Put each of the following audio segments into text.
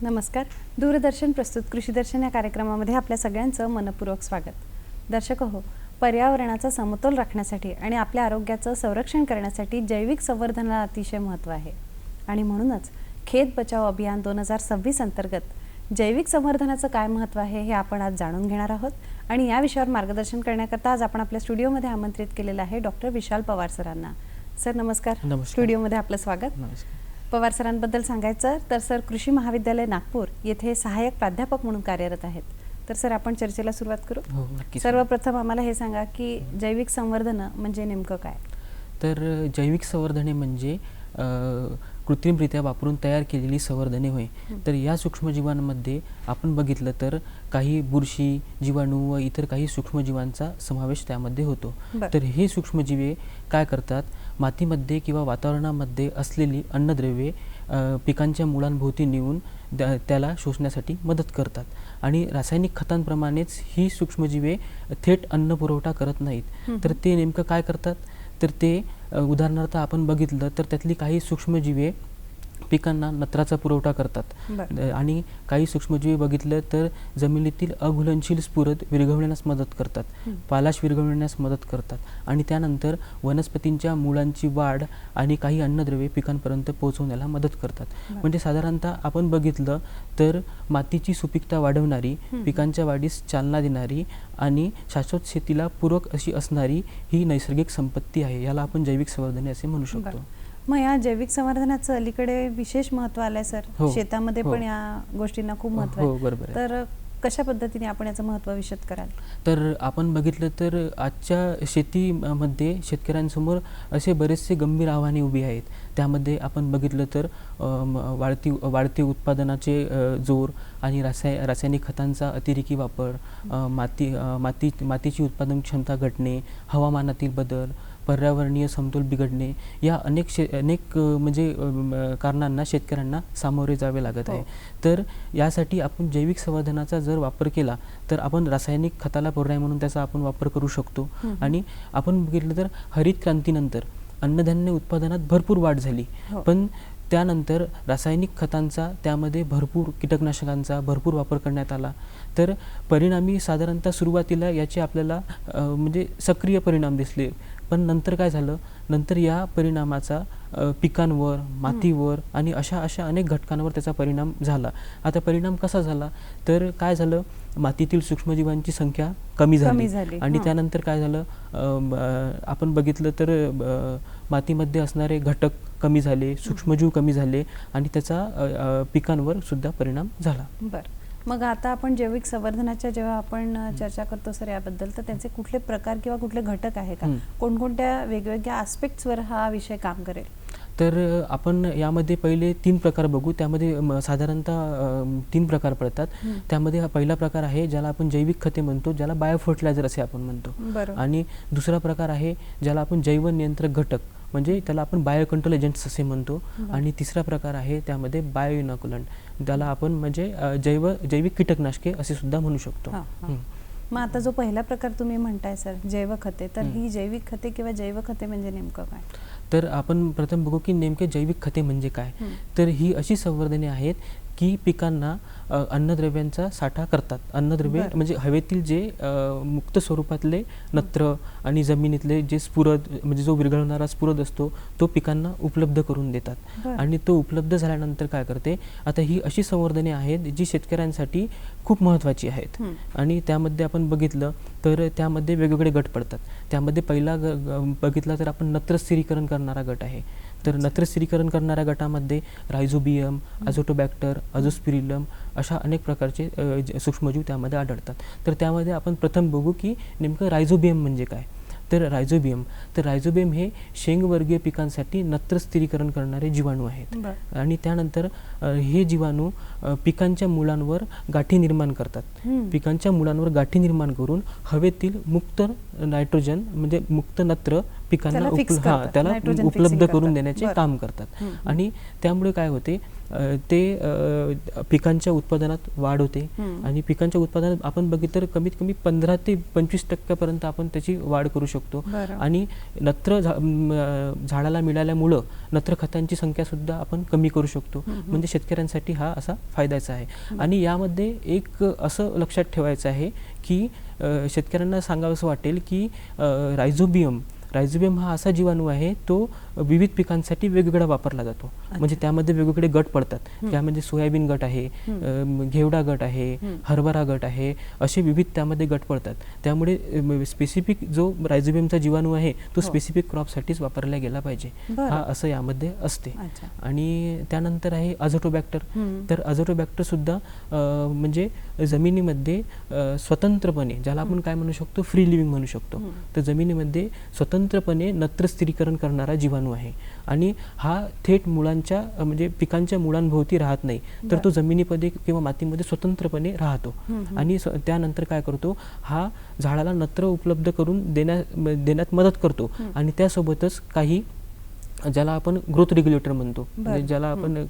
नमस्कार. दूरदर्शन प्रस्तुत कृषी दर्शन या कार्यक्रमामध्ये आपल्या सगळ्यांचं मनपूर्वक स्वागत. दर्शक हो, पर्यावरणाचा समतोल राखण्यासाठी आणि आपल्या आरोग्याचं संरक्षण करण्यासाठी जैविक संवर्धनाला अतिशय महत्त्व आहे आणि म्हणूनच खेत बचाव अभियान 2026 अंतर्गत जैविक संवर्धनाचं काय महत्त्व आहे हे आपण आज जाणून घेणार आहोत. आणि या विषयावर मार्गदर्शन करण्याकरता आज आपण आपल्या स्टुडिओमध्ये आमंत्रित केलेलं आहे डॉक्टर विशाल पवार सरांना. सर नमस्कार. स्टुडिओमध्ये आपलं स्वागत. नमस्कार. पवार सरांबद्दल सांगायचं तर सर कृषी महाविद्यालय नागपूर येथे सहाय्यक प्राध्यापक म्हणून कार्यरत आहेत. तर सर आपण चर्चेला सुरुवात करू. हो, नक्कीच. सर्वप्रथम आम्हाला हे सांगा की जैविक संवर्धन म्हणजे नेमकं काय? तर जैविक संवर्धने म्हणजे कृत्रिमरित्या वापरून तयार केलेली संवर्धने होय. तर या सूक्ष्मजीवांमध्ये आपण बघितलं तर काही बुरशी, जीवाणू व इतर काही सूक्ष्मजीवांचा समावेश त्यामध्ये होतो. तर हे सूक्ष्मजीवे काय करतात, मातीमध्ये किंवा वातावरणामध्ये असलेली अन्नद्रव्ये पिकांच्या मुळांभोवती नेऊन त्याला शोषण्यासाठी मदत करतात. आणि रासायनिक खतांप्रमाणेच ही सूक्ष्मजीवे थेट अन्न पुरवठा करत नाहीत. तर ते नेमकं काय करतात, तर ते उदाहरणार्थ आपण बघितलं तर त्यातली काही सूक्ष्मजीवे पिकांना नत्राचा पुरवठा करतात आणि काही सूक्ष्मजीवी बघितलं तर जमिनीतील अघुलनशील स्फुरद विरघळण्यास मदत करतात, पालाश विरघळण्यास मदत करतात आणि त्यानंतर वनस्पतींच्या मुळांची वाढ आणि काही अन्नद्रव्ये पिकांपर्यंत पोहोचवण्याला मदत करतात. म्हणजे साधारणतः आपण बघितलं तर मातीची सुपीकता वाढवणारी, पिकांच्या वाढीस चालना देणारी आणि शाश्वत शेतीला पूरक अशी असणारी ही नैसर्गिक संपत्ती आहे. याला आपण जैविक संवर्धने असे म्हणू शकतो. मग या जैविक संवर्धनाचं अलीकडे विशेष महत्त्व आलंय सर. शेतामध्ये पण या गोष्टींना खूप महत्त्व आहे. बरोबर. तर कशा पद्धतीने आपण याचं महत्त्व विशद कराल? तर आपण बघितलं तर आजच्या शेतीमध्ये शेतकऱ्यांसमोर असे बरेचसे गंभीर आव्हाने उभी आहेत. त्यामध्ये आपण बघितलं तर वाढती उत्पादनाचे जोर आणि रासायनिक खतांचा अतिरेकी वापर, मातीची उत्पादन क्षमता घटणे, हवामानातील बदल, पर्यावरणीय समतोल बिघडणे, या अनेक म्हणजे कारणांना शेतकऱ्यांना सामोरे जावे लागत आहे. तर यासाठी आपण जैविक संवर्धनाचा जर वापर केला तर आपण रासायनिक खताला पर्याय म्हणून त्याचा आपण वापर करू शकतो. आणि आपण बघितलं तर हरित क्रांतीनंतर अन्नधान्य उत्पादनात भरपूर वाढ झाली, पण त्यानंतर रासायनिक खतांचा, त्यामध्ये भरपूर कीटकनाशकांचा भरपूर वापर करण्यात आला. तर परिणामी साधारणतः सुरुवातीला याचे आपल्याला म्हणजे सक्रिय परिणाम दिसले, पण नंतर काय झालं, नंतर या परिणामाचा पिकांवर, मातीवर आणि अशा अनेक घटकांवर त्याचा परिणाम झाला. आता परिणाम कसा झाला, तर काय झालं, मातीतील सूक्ष्मजीवांची संख्या कमी झाली आणि त्यानंतर काय झालं, आपण बघितलं तर मातीमध्ये असणारे घटक कमी झाले, सूक्ष्मजीव कमी झाले आणि त्याचा पिकांवर सुद्धा परिणाम झाला. बरं. मग आता आपण जैविक संवर्धनाच्या जेव्हा आपण चर्चा करतो सर याबद्दल, तर त्यांचे कुठले प्रकार किंवा कुठले घटक आहे का, कोणकोणत्या वेगवेगळ्या आस्पेक्ट्सवर हा विषय काम करेल? तर आपण यामध्ये पहिले 3 प्रकार बघू. त्यामध्ये साधारणतः 3 प्रकार पडतात. त्यामध्ये हा पहिला प्रकार आहे ज्याला आपण जैविक खते म्हणतो, ज्याला बायो फर्टिलायझर असे आपण म्हणतो. आणि दुसरा प्रकार आहे ज्याला आपण जैव नियंत्रक घटक म्हणजे त्याला आपण बायो कंट्रोल एजंट्स असे म्हणतो. आणि तिसरा प्रकार आहे त्यामध्ये बायो इनॉक्युलंट, त्याला आपण म्हणजे जैविक कीटकनाशके असे सुद्धा म्हणू शकतो. मग आता जो पहिला प्रकार तुम्ही म्हणताय सर जैव खते, तर ही जैविक खते किंवा जैव खते म्हणजे नेमकं काय? तर आपण प्रथम बघू की नेमके जैविक खते म्हणजे काय. तर ही अशी संवर्धने आहेत की पिकांना अन्नद्रव्यांचा साठा करतात. अन्नद्रव्ये म्हणजे हवेतील जे मुक्त स्वरूपातले नत्र आणि जमिनीतले जे स्फुरद म्हणजे जो विरघळणारा स्फुरद असतो तो पिकांना उपलब्ध करून देतात. आणि तो उपलब्ध झाल्यानंतर काय करते, आता ही अशी संवर्धने आहेत जी शेतकऱ्यांसाठी खूप महत्त्वाची आहेत. आणि त्यामध्ये आपण बघितलं तर त्यामध्ये वेगवेगळे गट पडतात. त्यामध्ये पहिला बघितला तर आपण नत्र स्थिरीकरण करणारा गट आहे. तर नत्र स्थिरीकरण करणाऱ्या गटामध्ये रायझोबियम, अझोटोबॅक्टर, अझोस्पिरिलम अशा अनेक प्रकारचे सूक्ष्मजीव त्यामध्ये आढळतात. तर त्यामध्ये आपण प्रथम बघू की नेमकं रायझोबियम म्हणजे काय. तर रायझोबियम हे शेंगवर्गीय पिकांसाठी नत्र स्थिरीकरण करणारे जीवाणू आहेत. आणि त्यानंतर हे जीवाणू पिकांच्या मुळांवर गाठी निर्माण करतात. पिकांच्या मुळांवर गाठी निर्माण करून हवेतील मुक्त नायट्रोजन म्हणजे मुक्त नत्र पिकांना त्याला उपलब्ध करून देण्याचे काम करतात. आणि त्यामुळे काय होते, ते पिकांच्या उत्पादनात वाढ होते. आणि पिकांच्या उत्पादनात आपण बघितलं तर कमीत कमी 15 ते 25% आपण त्याची वाढ करू शकतो. आणि नत्र झाडाला मिळाल्यामुळं नत्र खतांची संख्या सुद्धा आपण कमी करू शकतो. म्हणजे शेतकऱ्यांसाठी हा असा फायद्याचा आहे. आणि यामध्ये एक असं लक्षात ठेवायचं आहे की शेतकऱ्यांना सांगावंसं वाटेल की रायझोबियम हा असा जीवाणू आहे, तो विविध पिकांसाठी वेगवेगळा वापरला जातो. म्हणजे त्यामध्ये वेगवेगळे गट पडतात. त्यामध्ये सोयाबीन गट आहे, घेवडा गट आहे, हरभरा गट आहे, असे विविध त्यामध्ये गट पडतात. त्यामुळे स्पेसिफिक जो रायझोबियमचा जीवाणू आहे तो स्पेसिफिक क्रॉपसाठीच वापरला गेला पाहिजे, हा असं यामध्ये असते. आणि त्यानंतर आहे अझोटोबॅक्टर. तर अझोटोबॅक्टर सुद्धा म्हणजे जमिनीमध्ये स्वतंत्रपणे, ज्याला आपण काय म्हणू शकतो, फ्री लिव्हिंग म्हणू शकतो. तर जमिनीमध्ये स्वतंत्रपणे नत्र स्थिरीकरण करणारा जीवाणू आहे. आणि हा थेट मुळांच्या म्हणजे पिकांच्या मुळांभोवती राहत नाही, तर तो जमिनीमध्ये किंवा मातीमध्ये स्वतंत्रपणे राहतो. आणि त्यानंतर काय करतो, हा झाडाला नत्र उपलब्ध करून देण्यात मदत करतो. आणि त्यासोबतच काही ज्याला आपण ग्रोथ रेग्युलेटर म्हणतो, म्हणजे ज्याला आपण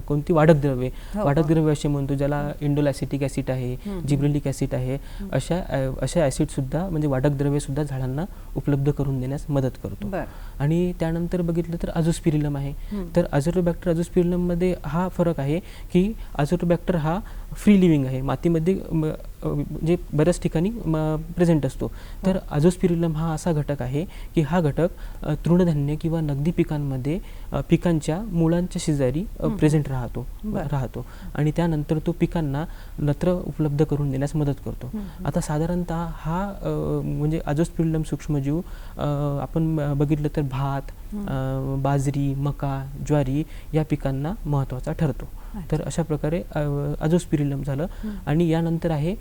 कोणती वाढक द्रव्ये असे म्हणतो, ज्याला इंडोलॅसिटिक ॲसिड आहे, जिब्रेलिक ॲसिड आहे, अशा ॲसिड सुद्धा म्हणजे वाढक द्रव्ये सुद्धा झाडांना उपलब्ध करून देण्यास मदत करतो. आणि त्यानंतर बघितलं तर अझोस्पिरिलम आहे. तर अझोटोबॅक्टर अझोस्पिरिलममध्ये हा फरक आहे की अझोटोबॅक्टर हा फ्री लिव्हिंग आहे, मातीमध्ये म्हणजे बऱ्याच ठिकाणी प्रेझेंट असतो. तर अझोस्पिरिलम हा असा घटक आहे की हा घटक तृणधान्य किंवा नगदी पिकांमध्ये पिकांच्या मुळांच्या शेजारी प्रेझेंट राहतो. आणि त्यानंतर तो पिकांना नत्र उपलब्ध करून देण्यास मदत करतो. आता साधारणतः हा म्हणजे अझोस्पिरिलम सूक्ष्मजीव आपण बघितलं तर भात, बाजरी, मका, ज्वारी या पिकांना महत्त्वाचा ठरतो. तर अशा प्रकारे अझोस्पिरिलम झालं. आणि यानंतर आहे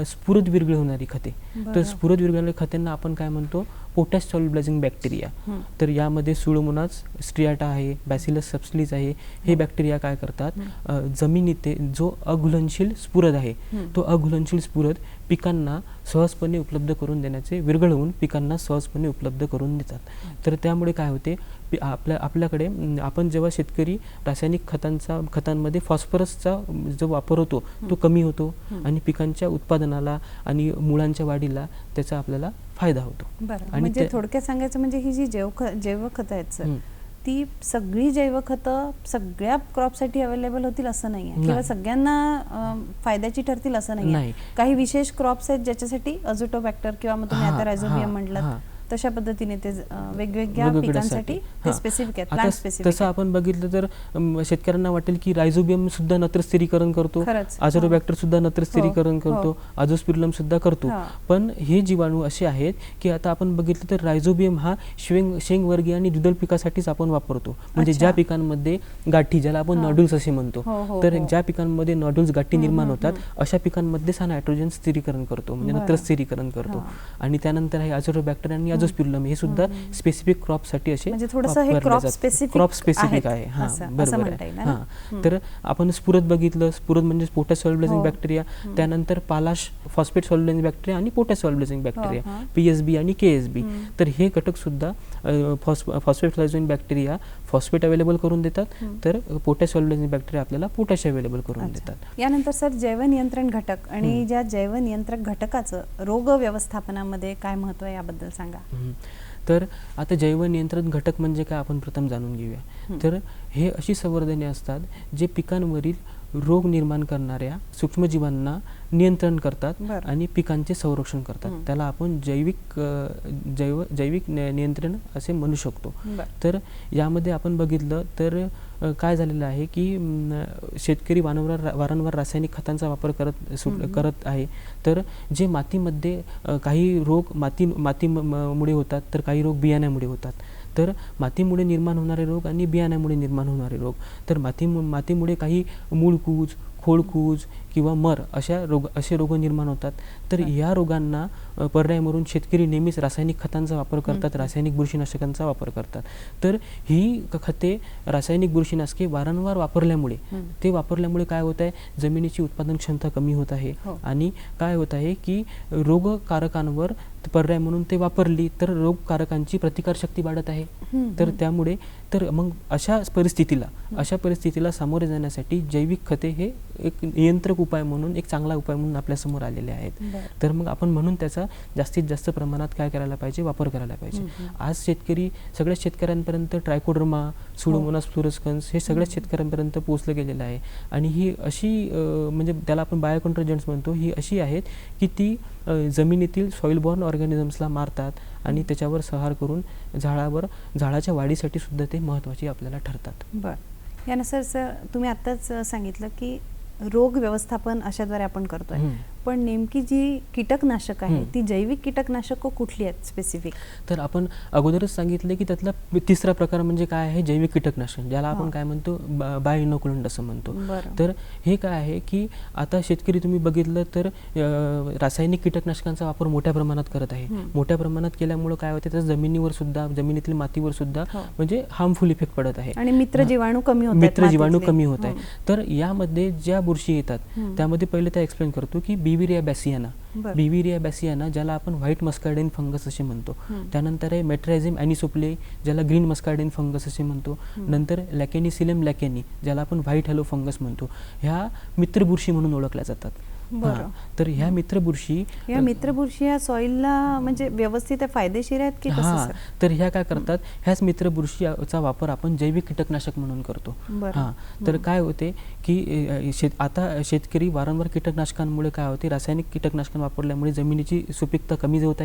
स्फुरद विरघळवणारी खते. तर स्फुरद विरघळणारी खतेंना आपण काय म्हणतो, पोटॅश सॉल्युबलायझिंग बॅक्टेरिया. तर यामध्ये सुडोमोनास स्ट्रियाटा आहे, बॅसिलस सबटिलिस आहे. हे बॅक्टेरिया काय करतात, जमिनीत जो अघुलनशील स्फुरद आहे तो अघुलनशील स्फुरद पिकांना सहजपणे उपलब्ध करून देण्याचे, विरघळवून पिकांना सहजपणे उपलब्ध करून देतात. तर त्यामुळे काय होते, आपल्याकडे आपण जेव्हा शेतकरी रासायनिक खतांमध्ये फॉस्फरसचा जो वापर होतो तो कमी होतो. आणि पिकांच्या उत्पादनाला आणि मुळांच्या वाढीला त्याचा आपल्याला फायदा होतो. आणि म्हणजे थोडक्यात सांगायचं म्हणजे ही जी जैवखतं आहेत सर, ती सगळी जैवखतं सगळ्या क्रॉपसाठी अवेलेबल होतील असं नाही आहे, किंवा सगळ्यांना फायद्याची ठरतील असं नाही. काही विशेष क्रॉप्स आहेत ज्याच्यासाठी अझोटोबॅक्टर किंवा मग तुम्ही आता रायझोबियम म्हटलं तशा पद्धतीने ते वेगवेगळ्या पिकांसाठी ते स्पेसिफिक आहेत, प्लांट स्पेसिफिक. तसं आपण बघितलं तर शेतकऱ्यांना वाटेल की रायझोबियम सुद्धा नत्र स्थिरीकरण करतो, अझोटोबॅक्टर सुद्धा नत्र स्थिरीकरण करतो, अझोस्पिरिलम सुद्धा करतो. पण हे जीवाणू असे आहेत की आता आपण बघितलं तर रायझोबियम हा शेंगवर्गीय आणि द्विदल पिकासाठीच आपण वापरतो. म्हणजे ज्या पिकांमध्ये गाठी, ज्याला आपण नॉड्यूल्स असे म्हणतो, तर ज्या पिकांमध्ये नॉड्यूल्स गाठी निर्माण होतात अशा पिकांमध्ये हा नायट्रोजन स्थिरीकरण करतो, म्हणजे नत्र स्थिरीकरण करतो. आणि त्यानंतर आहे अझोटोबॅक्टर आणि अझोस्पिरिलम, हे सुद्धा स्पेसिफिक क्रॉपसाठी असे क्रॉप स्पेसिफिक आहे. बरोबर आहे. तर आपण स्फुरद बघितलं, स्फुरद म्हणजे पोटॅश सॉल्युबलायझिंग बॅक्टेरिया. त्यानंतर पालाश फॉस्फेट सॉल्युबलायझिंग बॅक्टेरिया आणि पोटॅश सॉल्युबलायझिंग बॅक्टेरिया, PSB आणि KSB. तर हे घटक सुद्धा phosphate solubilizing bacteria phosphate available करून देतात, तर पोटॅश सॉल्युबलायझिंग बॅक्टेरिया आपल्याला पोटॅश अवेलेबल करून देतात. यानंतर सर जैवनियंत्रण घटक आणि ज्या जैवनियंत्रक घटकाचं रोग व्यवस्थापनामध्ये काय महत्त्व आहे याबद्दल सांगा. तर आता जैवनियंत्रण घटक म्हणजे काय आपण प्रथम जाणून घेऊया. तर हे अशी संवर्धने असतात जे पिकांवरील रोग निर्माण करणाऱ्या सूक्ष्मजीवांना नियंत्रण करतात आणि पिकांचे संरक्षण करतात. त्याला आपण जैविक नियंत्रण असे म्हणू शकतो. तर यामध्ये आपण बघितलं तर काय झालेलं आहे की शेतकरी वारंवार रासायनिक खतांचा वापर करत आहे. तर जे मातीमध्ये काही रोग मातीमुळे होतात, तर काही रोग बियाण्यामुळे होतात. तर मातीमुळे निर्माण होणारे रोग आणि बियाण्यामुळे निर्माण होणारे रोग. तर मातीमुळे काही मूळकूज, खोडकूज किंवा मर असे रोग निर्माण होतात. तर या रोगांना पर्याय म्हणून शेतकरी नेहमीच रासायनिक खतांचा वापर करतात, रासायनिक बुरशीनाशकांचा वापर करतात. तर ही खते, रासायनिक बुरशीनाशके वारंवार वापरल्यामुळे काय होत आहे, जमिनीची उत्पादन क्षमता कमी होत आहे. आणि काय होत आहे की रोगकारकांवर पर्याय म्हणून ते वापरली तर रोगकारकांची प्रतिकारशक्ती वाढत आहे. तर त्यामुळे मग अशा परिस्थितीला सामोरे जाण्यासाठी जैविक खते हे एक नियंत्रक उपाय म्हणून, एक चांगला उपाय म्हणून आपल्यासमोर आलेले आहेत. तर मग आपण म्हणून त्याचा जास्तीत जास्त प्रमाणात काय करायला पाहिजे, वापर करायला पाहिजे. आज सगळ्याच शेतकऱ्यांपर्यंत ट्रायकोडर्मा, सुडोमोनास फ्लोरोसेन्स हे सगळ्याच शेतकऱ्यांपर्यंत पोहोचलं गेलेलं आहे. आणि ही अशी म्हणजे त्याला आपण बायोकंट्रोल एजंट्स म्हणतो, ही अशी आहेत की ती जमिनीतील सॉइल बॉर्न ऑर्गॅनिझम्सला मारतात आणि त्याच्यावर संहार करून झाडाच्या वाढीसाठी सुद्धा ते महत्त्वाची आपल्याला ठरतात. बरं, यानुसार सर तुम्ही आत्ताच सांगितलं की रोग व्यवस्थापन अशाद्वारे आपण करतोय, पण नेमकी जी कीटकनाशक आहे ती जैविक कीटकनाशक कुठली आहेत स्पेसिफिक? तर आपण अगोदरच सांगितले की त्यातला तिसरा प्रकार म्हणजे काय आहे, जैविक कीटकनाशक, ज्याला आपण काय म्हणतो, बायोइनोक्युलंट असं म्हणतो. तर हे काय आहे की आता शेतकरी तुम्ही बघितलं तर रासायनिक कीटकनाशकांचा वापर मोठ्या प्रमाणात करत आहे. मोठ्या प्रमाणात केल्यामुळे काय होते, तर जमिनीतील मातीवर सुद्धा म्हणजे हार्मफुल इफेक्ट पडत आहे आणि मित्र जीवाणू कमी होत आहे. तर यामध्ये ज्या बुरशी येतात त्यामध्ये पहिले त्या एक्सप्लेन करतो की बिव्हिरिया बॅसियाना, ज्याला आपण व्हाईट मस्कार्डिन फंगस असे म्हणतो. त्यानंतर आहे मेट्रायझिम ॲनिसोप्ले, ज्याला ग्रीन मस्कार्डिन फंगस असे म्हणतो. नंतर लॅकेनिसिलम लॅकेनी, ज्याला आपण व्हाईट हॅलो फंगस म्हणतो. ह्या मित्रबुरशी म्हणून ओळखल्या जातात. तर ह्या मित्रबुरशी या सॉइलला म्हणजे व्यवस्थित फायदेशीर आहेत की कसं? तर ह्या काय करतात, ह्याच मित्रबुरशीचा वापर आपण जैविक कीटकनाशक म्हणून करतो. तर काय होते की आता शेतकरी वारंवार कीटकनाशकांमुळे काय होते, रासायनिक कीटकनाशकां वापरल्यामुळे जमिनीची सुपीकता कमी होत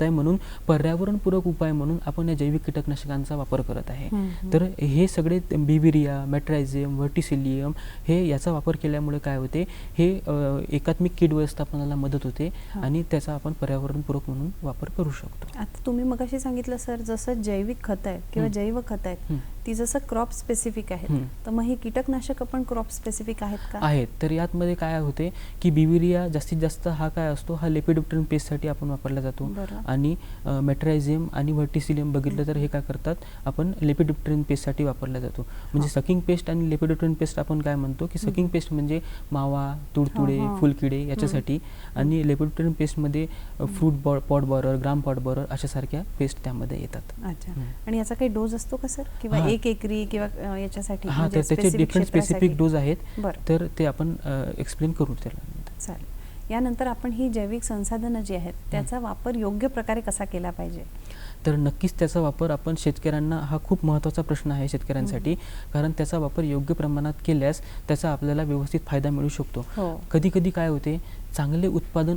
आहे. म्हणून पर्यावरणपूरक उपाय म्हणून आपण या जैविक कीटकनाशकांचा वापर करत आहे. तर हे सगळे बिव्हिरिया, मेट्रायझियम, व्हर्टिसिलियम हे याचा वापर केल्यामुळे काय होते, हे एकात्मिक कीड व्यवस्थापनाला मदत होते आणि त्याचा आपण पर्यावरणपूरक म्हणून वापर करू शकतो. आता तुम्ही मगाशी सांगितलं सर, जसं जैविक खत आहेत किंवा जैव खत आहेत ती जसं क्रॉप स्पेसिफिक आहेत, तर मग ही कीटकनाशक पण क्रॉप स्पेसिफिक आहेत का? आहेत. तर यातमध्ये काय होते की बिव्हिरिया जास्तीत जास्त हा काय असतो, हा लेपिडोप्टेरन पेस्टसाठी आपण वापरला जातो. आणि मेट्रायझियम आणि व्हर्टिसिलियम बघितलं तर हे काय करतात, आपण लेपिडोप्टेरन पेस्टसाठी वापरला जातो. म्हणजे सकिंग पेस्ट आणि लेपिडोप्टेरन पेस्ट आपण काय म्हणतो की सकिंग पेस्ट म्हणजे मावा, तुडतुडे, फुलकिडे याच्यासाठी, आणि लेपिडोप्टेरन पेस्टमध्ये फ्रूट पॉट बॉरर, ग्राम पॉट बॉरर अशा सारख्या पेस्ट त्यामध्ये येतात. अच्छा, आणि याचा काही डोस असतो का सर, किंवा एक एकरी किंवा याच्यासाठी? तर त्याचे डिफरंट स्पेसिफिक डोस आहेत, तर ते आपण एक्सप्लेन करू त्याला. चालेल. यानंतर आपण ही जैविक संसाधनं जी आहेत त्याचा वापर योग्य प्रकारे कसा केला पाहिजे? तर नक्कीच त्याचा वापर आपण शेतकऱ्यांना, हा खूप महत्त्वाचा प्रश्न आहे शेतकऱ्यांसाठी, कारण त्याचा वापर योग्य प्रमाणात केल्यास त्याचा आपल्याला व्यवस्थित फायदा मिळू शकतो. कधी कधी काय होते, चांगले उत्पादन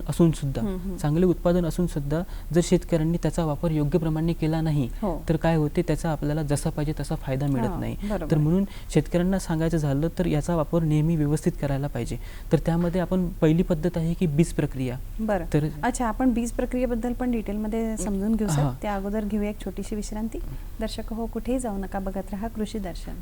असून सुद्धा जर शेतकऱ्यांनी त्याचा वापर योग्य प्रमाणे केला नाही तर काय होते, त्याचा आपल्याला जसा पाहिजे तसा फायदा मिळत नाही. तर म्हणून शेतकऱ्यांना सांगायचं झालं तर याचा वापर नेहमी व्यवस्थित करायला पाहिजे. तर त्यामध्ये आपण पहिली पद्धत आहे की बीज प्रक्रिया. तर अच्छा, आपण बीज प्रक्रियेबद्दल पण डिटेलमध्ये समजून घेऊ सर. त्या अगोदर घेऊया एक छोटीशी विश्रांती. दर्शक हो, कुठेही जाऊ नका, बघत रहा कृषी दर्शन.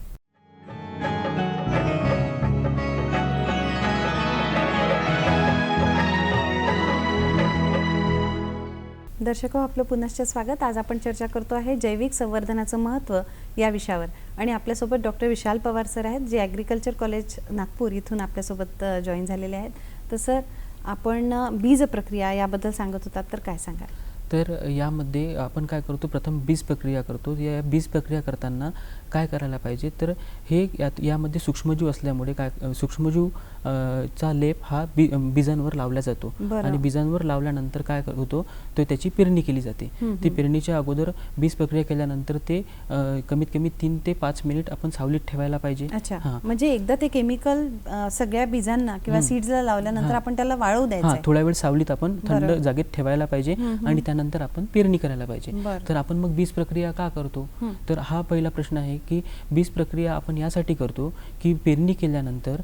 दर्शको, आपलं पुनश्च स्वागत. आज आपण चर्चा करतो आहे जैविक संवर्धनाचं महत्त्व या विषयावर, आणि आपल्यासोबत डॉक्टर विशाल पवार सर आहेत, जे ॲग्रिकल्चर कॉलेज नागपूर इथून आपल्यासोबत जॉईन झालेले आहेत. तर सर, आपण बीज प्रक्रिया याबद्दल सांगत होतात, तर काय सांगाल? तर यामध्ये आपण काय करतो, प्रथम बीज प्रक्रिया करतो. या बीज प्रक्रिया करताना काय करायला पाहिजे, तर हे यामध्ये सूक्ष्मजीव असल्यामुळे सूक्ष्मजीव चा लेप हा बीजांवर लावला जातो. आणि बीजांवर लावल्यानंतर काय होतो, तर त्याची पेरणी केली जाते. ती पेरणीच्या अगोदर बीज प्रक्रिया केल्यानंतर ते कमीत कमी 3 ते 5 मिनिट आपण सावलीत ठेवायला पाहिजे. अच्छा, म्हणजे एकदा ते केमिकल सगळ्या बीजांना किंवा सीड्सला लावल्यानंतर आपण त्याला वाळू द्यायचं, थोड्या वेळ सावलीत आपण थंड जागेत ठेवायला पाहिजे आणि त्यानंतर आपण पेरणी करायला पाहिजे. तर आपण मग बीज प्रक्रिया का करतो, तर हा पहिला प्रश्न आहे की बीज प्रक्रिया आपण यासाठी करतो की पेरणी केल्यानंतर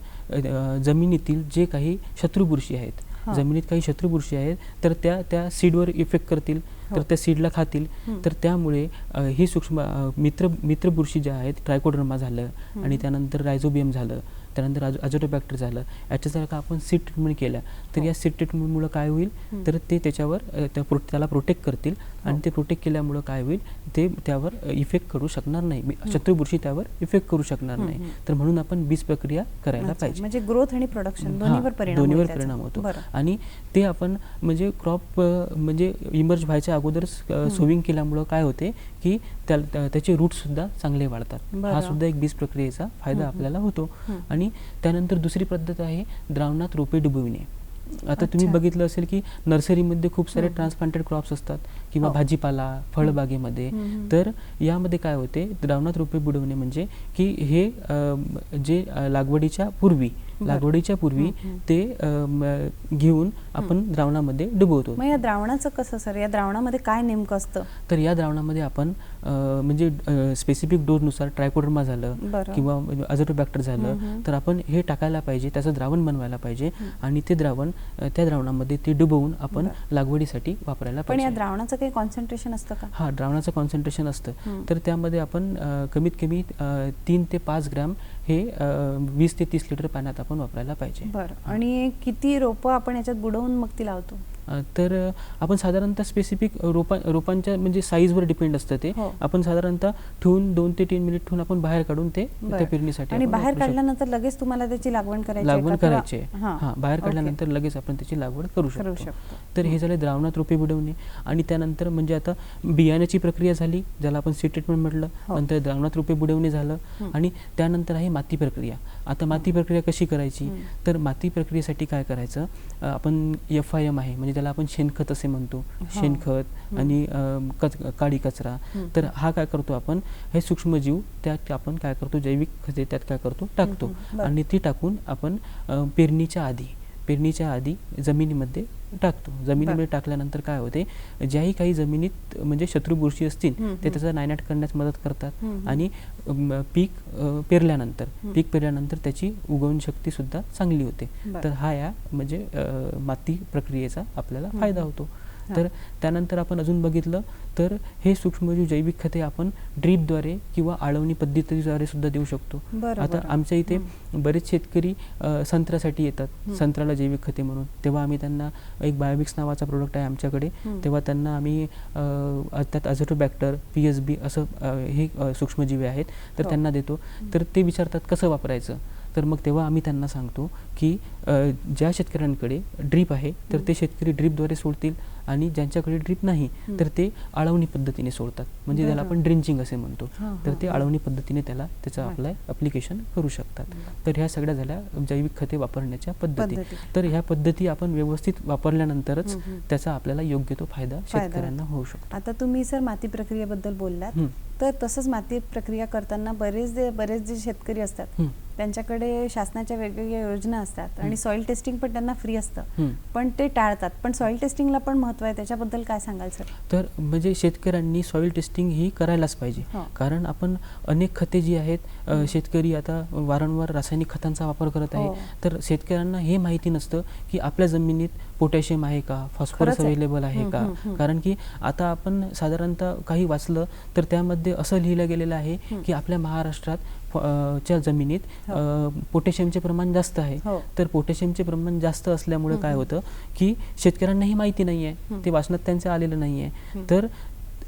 जमिनीतील जे काही शत्रुबुरशी आहेत जमिनीत काही शत्रुबुरशी आहेत तर त्या सीडवर इफेक्ट करतील, तर त्या सीडला खातील. तर त्यामुळे ही सूक्ष्म मित्र बुरशी ज्या आहेत, ट्रायकोडर्मा झालं आणि त्यानंतर रायझोबियम झालं, त्यानंतर अझोटोबॅक्टर झालं, याच्यासारखं आपण सीड ट्रीटमेंट केलं तर या सीड ट्रीटमेंटमुळं काय होईल तर ते त्याच्यावर त्याला प्रोटेक्ट करतील आणि ते प्रोटेक्ट केल्यामुळं काय होईल ते त्यावर इफेक्ट करू शकणार नाही, शत्रुबुरशी त्यावर इफेक्ट करू शकणार नाही. तर म्हणून आपण बीज प्रक्रिया करायला पाहिजे. म्हणजे ग्रोथ आणि प्रोडक्शन दोन्हीवर परिणाम होतो. आणि ते आपण म्हणजे क्रॉप म्हणजे इमर्ज व्हायच्या अगोदर सोविंग केल्यामुळं काय होते की त्याचे रूट सुद्धा चांगले वाढतात. हा सुद्धा एक बीज प्रक्रियेचा फायदा आपल्याला होतो. आणि त्यानंतर दुसरी पद्धत आहे द्रावणात रोपे डुबविणे. आता तुम्ही बघितलं असेल की नर्सरीमध्ये खूप सारे ट्रान्सप्लांटेड क्रॉप्स असतात किंवा भाजीपाला फळबागेमध्ये. तर यामध्ये काय होते, द्रावणात रोपे बुडवणे म्हणजे की हे जे लागवडीच्या पूर्वी ते घेऊन आपण द्रावणामध्ये डुबवतो. मग या द्रावणाचं कसं सर, या द्रावणामध्ये काय नेमकं असतं? तर या द्रावणामध्ये आपण म्हणजे स्पेसिफिक डोसनुसार ट्रायकोडर्मा झालं किंवा अझोटोबॅक्टर झालं तर आपण हे टाकायला पाहिजे, त्याचं द्रावण बनवायला पाहिजे आणि ते द्रावण त्या द्रावणामध्ये ते डुबवून आपण लागवडीसाठी वापरायला पाहिजे. पण या द्रावणाचं काही कॉन्सन्ट्रेशन असतं का? हा, द्रावणाचं कॉन्सन्ट्रेशन असतं. तर त्यामध्ये आपण कमीत कमी 3 ते 5 ग्रॅम हे 20 ते 30 लिटर पाण्यात आपण वापरायला पाहिजे. बरं. आणि किती रोपं आपण याच्यात बुडवून मग ती लावतो? तर आपण साधारणतः स्पेसिफिक रोपांच्या म्हणजे साईजवर डिपेंड असतं ते. आपण साधारणतः ठेवून 2 ते 3 मिनिट ठेवून आपण बाहेर काढून ते त्या पेरणीसाठी. आणि बाहेर काढल्यानंतर लगेच तुम्हाला त्याची लागवड करायची? बाहेर काढल्यानंतर लगेच आपण त्याची लागवड करू शकतो. तर हे झाले द्रावणात रोपे बुडवणे. आणि त्यानंतर म्हणजे आता बियाण्याची प्रक्रिया झाली, ज्याला आपण सीड ट्रीटमेंट म्हटलं. नंतर द्रावणात रोपे बुडवणे झालं आणि त्यानंतर आहे माती प्रक्रिया. आता माती प्रक्रिया कशी करायची, तर माती प्रक्रियेसाठी काय करायचं, आपण FIM आहे म्हणजे त्याला आपण शेणखत असे म्हणतो, शेणखत आणि काळी कचरा. तर हा काय करतो आपण, हे सूक्ष्मजीव त्यात आपण काय करतो, जैविक खते त्यात काय करतो टाकतो आणि ती टाकून आपण पेरणीच्या आधी जमिनीमध्ये टाकतो. जमिनीमध्ये टाकल्यानंतर काय होते, ज्याही काही जमिनीत म्हणजे शत्रुबुरशी असतील ते त्याचा नायनाट करण्यास मदत करतात आणि पीक पेरल्यानंतर त्याची उगवण शक्ती सुद्धा चांगली होते. तर हा या म्हणजे माती प्रक्रियेचा आपल्याला फायदा होतो. तर त्यानंतर आपण अजून बघितलं तर हे सूक्ष्मजीव जैविक खते आपण ड्रीपद्वारे किंवा आळवणी पद्धतीद्वारे सुद्धा देऊ शकतो. आता आमच्या इथे बरेच शेतकरी संत्र्यासाठी येतात, संत्र्याला जैविक खते म्हणून. तेव्हा आम्ही त्यांना एक बायोमिक्स नावाचा प्रोडक्ट आहे आमच्याकडे, तेव्हा त्यांना आम्ही त्यात अझोटोबॅक्टर, PSB असं हे सूक्ष्मजीवी आहेत तर त्यांना देतो. तर ते विचारतात कसं वापरायचं, तर मग तेव्हा आम्ही त्यांना सांगतो की ज्या शेतकऱ्यांकडे ड्रीप आहे तर ते शेतकरी ड्रीपद्वारे सोडतील आणि ज्यांच्याकडे ड्रीप नाही तर ते आळवणी पद्धतीने सोडतात, म्हणजे त्याला आपण ड्रिंचिंग असे म्हणतो. तर ते आळवणी पद्धतीने त्याचं ॲप्लिकेशन करू शकतात. तर ह्या सगळ्या झाल्या जैविक खते वापरण्याच्या पद्धती. तर ह्या पद्धती आपण व्यवस्थित वापरल्यानंतरच त्याचा आपल्याला योग्य तो फायदा शेतकऱ्यांना होऊ शकतो. आता तुम्ही सर माती प्रक्रियेबद्दल बोललात, तर तसंच माती प्रक्रिया करताना बरेच जे शेतकरी असतात त्यांच्याकडे शासनाच्या वेगवेगळ्या योजना असतात आणि सॉइल टेस्टिंग पण त्यांना फ्री असतं, पण ते टाळतात. पण सॉइल टेस्टिंगला पण महत्त्व आहे, त्याच्याबद्दल काय सांगाल सर? तर म्हणजे शेतकऱ्यांनी सॉइल टेस्टिंग ही करायलाच पाहिजे. कारण आपण अनेक खते जी आहेत, शेतकरी आता वारंवार रासायनिक खतांचा वापर करत आहे. तर शेतकऱ्यांना हे माहिती नसतं की आपल्या जमिनीत पोटॅशियम आहे का, फॉस्फरस अवेलेबल आहे का. कारण की आता आपण साधारणतः काही वाचलं तर त्यामध्ये असं लिहिलं गेलेलं आहे की आपल्या महाराष्ट्रात च्या जमिनीत पोटॅशियमचे प्रमाण जास्त आहे. तर पोटॅशियमचे प्रमाण जास्त असल्यामुळे काय होतं की शेतकऱ्यांनाही माहिती नाही आहे, ते वाचनात त्यांचं आलेलं नाही आहे. तर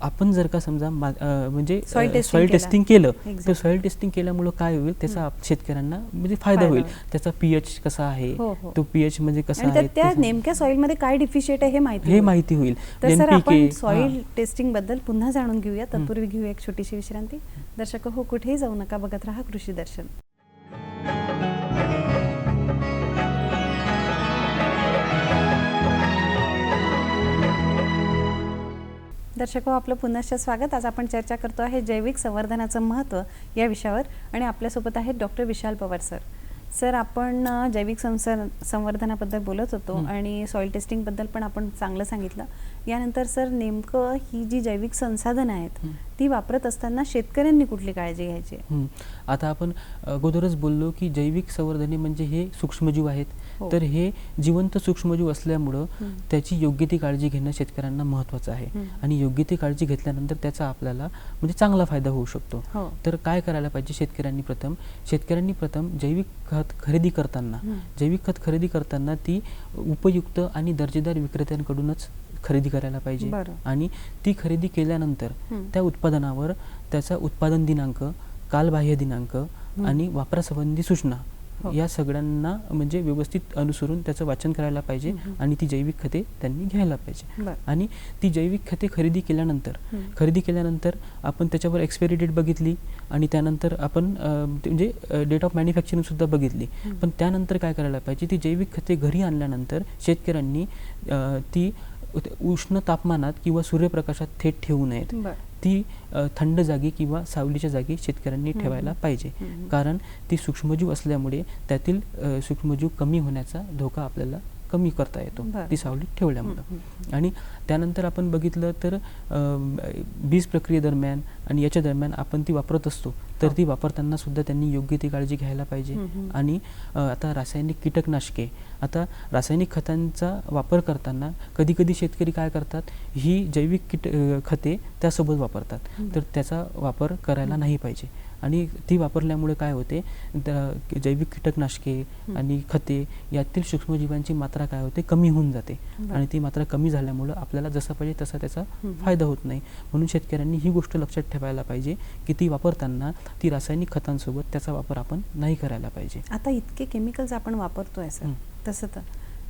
आपण जर का समजा म्हणजे सॉइल टेस्टिंग केलं तर सॉइल टेस्टिंग केल्यामुळे काय होईल, त्याचा शेतकऱ्यांना म्हणजे फायदा होईल. त्याचा pH कसा आहे, तो pH म्हणजे कसा आहे, त्या नेमक्या सॉइल मध्ये काय डिफिशिएट आहे हे माहिती होईल. तर सर आपण सॉइल टेस्टिंग बद्दल पुन्हा जाणून घेऊया. तत्पूर्वी घेऊया एक छोटीशी विश्रांती. दर्शक हो, कुठेही जाऊ नका, बघत राहा कृषी दर्शन. दर्शको, आपलं पुनश्च स्वागत. आज आपण चर्चा करतो आहे जैविक संवर्धनाचं महत्त्व या विषयावर आणि आपल्यासोबत आहेत डॉक्टर विशाल पवार सर. सर, आपण जैविक संवर्धनाबद्दल बोलत होतो आणि सॉइल टेस्टिंगबद्दल पण आपण चांगलं सांगितलं. यानंतर सर, नेमकं ही जी जैविक संसाधनं आहेत ती वापरत असताना शेतकऱ्यांनी कुठली काळजी घ्यायची? आता आपण अगोदरच बोललो की जैविक संवर्धने म्हणजे हे सूक्ष्मजीव आहेत हो. तर हे जिवंत सूक्ष्मजीव असल्यामुळं त्याची योग्य ती काळजी घेणं शेतकऱ्यांना महत्त्वाचं आहे आणि योग्य ती काळजी घेतल्यानंतर त्याचा आपल्याला म्हणजे चांगला फायदा होऊ शकतो. हो. तर काय करायला पाहिजे शेतकऱ्यांनी प्रथम जैविक खत खरेदी करताना ती उपयुक्त आणि दर्जेदार विक्रेत्यांकडूनच खरेदी करायला पाहिजे. बरं. आणि ती खरेदी केल्यानंतर त्या उत्पादनावर त्याचा उत्पादन दिनांक, कालबाह्य दिनांक आणि वापरासंबंधी सूचना हो. या सगळ्यांना म्हणजे व्यवस्थित अनुसरून त्याचं वाचन करायला पाहिजे आणि ती जैविक खते त्यांनी घ्यायला पाहिजे. बरं. आणि ती जैविक खते खरेदी केल्यानंतर आपण त्याच्यावर एक्सपायरी डेट बघितली आणि त्यानंतर आपण म्हणजे डेट ऑफ मॅन्युफॅक्चरिंग सुद्धा बघितली. पण त्यानंतर काय करायला पाहिजे, ती जैविक खते घरी आणल्यानंतर शेतकऱ्यांनी ती उष्ण तापमानात किंवा सूर्यप्रकाशात थेट ठेवू नयेत. बरं. ती थंड जागी किंवा सावलीच्या जागी शेतकऱ्यांनी ठेवायला पाहिजे. कारण ती सूक्ष्मजीव असल्यामुळे त्यातील सूक्ष्मजीव कमी होण्याचा धोका आपल्याला कमी करता येतो बरं. ती सावलीत ठेवल्यामुळं. आणि त्यानंतर आपण बघितलं तर बीज प्रक्रियेदरम्यान आणि याच्या दरम्यान आपण ती वापरत असतो तर ती वापरताना सुद्धा त्यांनी योग्य ती काळजी घ्यायला पाहिजे. आणि आता रासायनिक खतांचा वापर करताना कधी शेतकरी काय करतात, ही जैविक खते त्यासोबत वापरतात. तर त्याचा वापर करायला नाही पाहिजे. आणि ती वापरल्यामुळे काय होते, जैविक कीटकनाशके आणि खते यातील सूक्ष्मजीवांची मात्रा काय होते, कमी होऊन जाते. आणि ती मात्रा कमी झाल्यामुळं आपल्याला जसा पाहिजे तसा त्याचा फायदा होत नाही. म्हणून शेतकऱ्यांनी ही गोष्ट लक्षात ठेवायला पाहिजे की ती वापरताना ती रासायनिक खतांसोबत त्याचा वापर आपण नाही करायला पाहिजे. आता इतके केमिकल्स आपण वापरतोय सर, तसं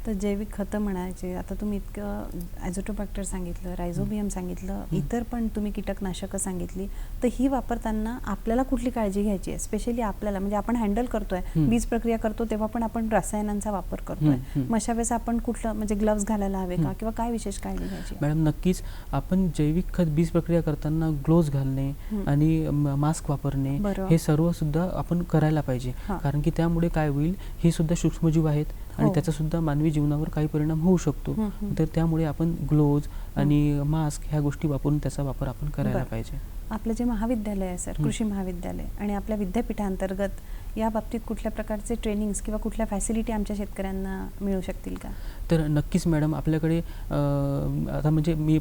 तर जैविक खतं म्हणायचे, आता तुम्ही इतकं ॲझोटोबॅक्टर सांगितलं, रायझोबियम सांगितलं, इतर पण तुम्ही कीटकनाशकं सांगितली, तर ही वापरताना आपल्याला कुठली काळजी घ्यायची आहे? स्पेशली आपल्याला म्हणजे आपण हँडल करतोय, बीज प्रक्रिया करतो तेव्हा पण आपण रसायनांचा वापर करतोय, मग अशा वेळेस आपण कुठलं म्हणजे ग्लव्स घालायला हवे का किंवा काय विशेष काळजी घ्यायची? मॅडम नक्कीच आपण जैविक खत बीज प्रक्रिया करताना ग्लोव्ज घालणे आणि मास्क वापरणे हे सर्व सुद्धा आपण करायला पाहिजे. कारण की त्यामुळे काय होईल, हे सुद्धा सूक्ष्मजीव आहेत आणि त्याचा सुद्धा मानवी जीवनावर काही परिणाम होऊ शकतो. तर त्यामुळे आपण ग्लोव्ज आणि मास्क ह्या गोष्टी वापरून त्याचा वापर आपण करायला पाहिजे. आपलं जे महाविद्यालय आहे सर, कृषी महाविद्यालय आणि आपल्या विद्यापीठांतर्गत या बाबतीत कुठल्या प्रकारचे ट्रेनिंग्स किंवा कुठल्या फॅसिलिटी आमच्या शेतकऱ्यांना मिळू शकतील का? तर नक्कीच मॅडम, आपल्याकडे आता म्हणजे मी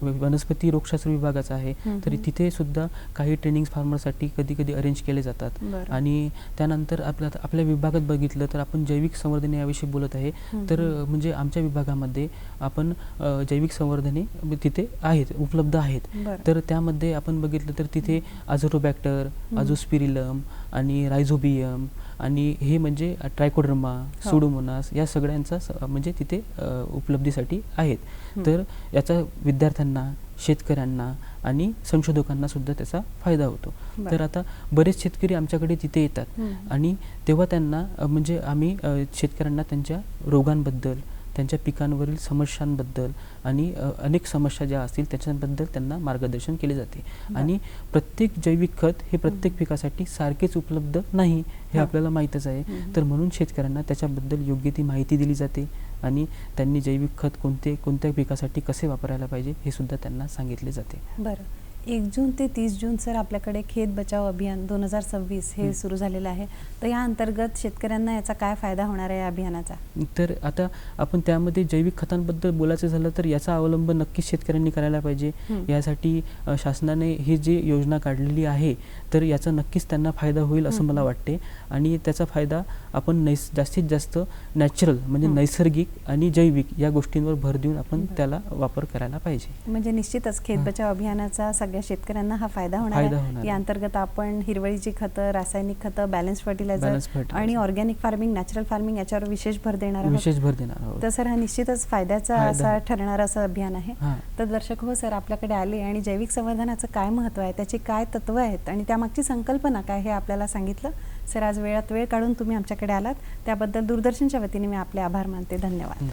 वनस्पती रोगशास्त्र विभागाचा आहे, तर तिथे सुद्धा काही ट्रेनिंग्स फार्मरसाठी कधी अरेंज केले जातात. आणि त्यानंतर आपल्या विभागात बघितलं तर आपण जैविक संवर्धने याविषयी बोलत आहे. तर म्हणजे आमच्या विभागामध्ये आपण जैविक संवर्धने तिथे आहेत, उपलब्ध आहेत. तर त्यामध्ये आपण बघितलं तर तिथे अझोटोबॅक्टर, अझोस्पिरिलम आणि रायझोबियम आणि हे म्हणजे ट्रायकोडर्मा, सुडोमोनास या सगळ्यांचा म्हणजे तिथे उपलब्धीसाठी आहेत. तर याचा विद्यार्थ्यांना, शेतकऱ्यांना आणि संशोधकांना सुद्धा त्याचा फायदा होतो. तर आता बरेच शेतकरी आमच्याकडे तिथे येतात आणि तेव्हा त्यांना म्हणजे आम्ही शेतकऱ्यांना त्यांच्या रोगांबद्दल, त्यांच्या पिकांवरील समस्यांबद्दल आणि अनेक समस्या ज्या असतील त्याच्याबद्दल त्यांना मार्गदर्शन केले जाते. आणि प्रत्येक जैविक खत हे प्रत्येक पिकासाठी सारखेच उपलब्ध नाही हे आपल्याला माहीतच आहे. तर म्हणून शेतकऱ्यांना त्याच्याबद्दल योग्य ती माहिती दिली जाते आणि त्यांनी जैविक खत कोणत्या पिकासाठी कसे वापरायला पाहिजे हे सुद्धा त्यांना सांगितले जाते. बरं, 1 जून ते 30 जून सर आपल्याकडे खेत बचाव अभियान 2026 हे सुरू झालेलं आहे. तर या अंतर्गत शेतकऱ्यांना याचा काय फायदा होणार आहे या अभियानाचा? तर आता आपण त्यामध्ये जैविक खतांबद्दल बोलायचं झालं तर याचा अवलंब नक्कीच शेतकऱ्यांनी करायला पाहिजे. यासाठी शासनाने ही जी योजना काढलेली आहे तर याचा नक्कीच त्यांना फायदा होईल असं मला वाटते. आणि त्याचा फायदा आपण जास्तीत जास्त नॅचरल म्हणजे नैसर्गिक आणि जैविक या गोष्टींवर भर देऊन आपण त्याला वापर करायला पाहिजे. म्हणजे निश्चितच खेत बचाव अभियानाचा सगळ्या शेतकऱ्यांना हा फायदा होणार आहे. या अंतर्गत आपण हिरवळीची खतं, रासायनिक खतं, बॅलन्स फर्टिलायझर आणि ऑर्गॅनिक फार्मिंग, नॅचरल फार्मिंग याच्यावर विशेष भर देणार आहोत. तर सर हा निश्चितच फायद्याचा असा ठरणार असं अभियान आहे. तर दर्शक हो, सर आपल्याकडे आले आणि जैविक संवर्धनाचं काय महत्त्व आहे, त्याची काय तत्व आहेत आणि त्यामागची संकल्पना काय हे आपल्याला सांगितलं. सर आज वेळात वेळ काढून तुम्ही आमच्याकडे आलात त्याबद्दल दूरदर्शनच्या वतीने मी आपले आभार मानते. धन्यवाद.